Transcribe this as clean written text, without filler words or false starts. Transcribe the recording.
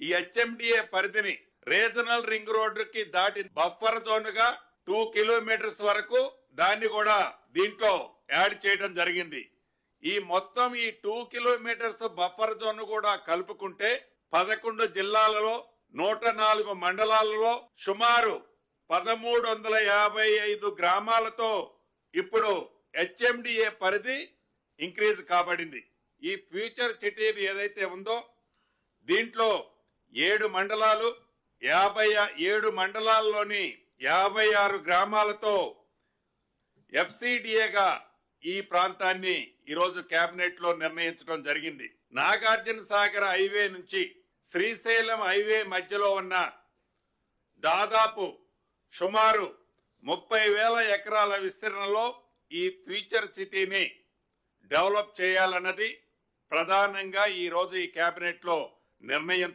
ఈ హెచ్ఎండిఏ పరిధిని regional ring రోడ్డుకి దాటి బఫర్ జోన్ గా 2 కిలోమీటర్స్ వరకు దాన్ని కూడా దీంట్లో యాడ్ చేయడం జరిగింది. ఈ మొత్తం ఈ 2 కిలోమీటర్స్ బఫర్ జోన్ కూడా కలుపుకుంటే 11 జిల్లాలలో 104 మండలాలలో సుమారు 1355 గ్రామాలతో ఇప్పుడు హెచ్ఎండిఏ పరిధి ఇంక్రీజ్ కాబడింది. ఈ ఫ్యూచర్ సిటీ ఏదైతే ఉందో దీంట్లో 7 మండలాలు 57 మండలాల్లోని 56 గ్రామాలతో ఎఫ్సిడిఏగా ఈ ప్రాంతాన్ని ఈరోజు కేబినెట్ లో నిర్ణయించడం జరిగింది. నాగార్జున సాగర్ హైవే నుంచి శ్రీశైలం హైవే మధ్యలో ఉన్న దాదాపు సుమారు 30,000 ఎకరాల విస్తీర్ణంలో ఈ ఫ్యూచర్ సిటీని డెవలప్ చేయాలన్నది ప్రధానంగా ఈ రోజు ఈ కేబినెట్ లో నిర్ణయం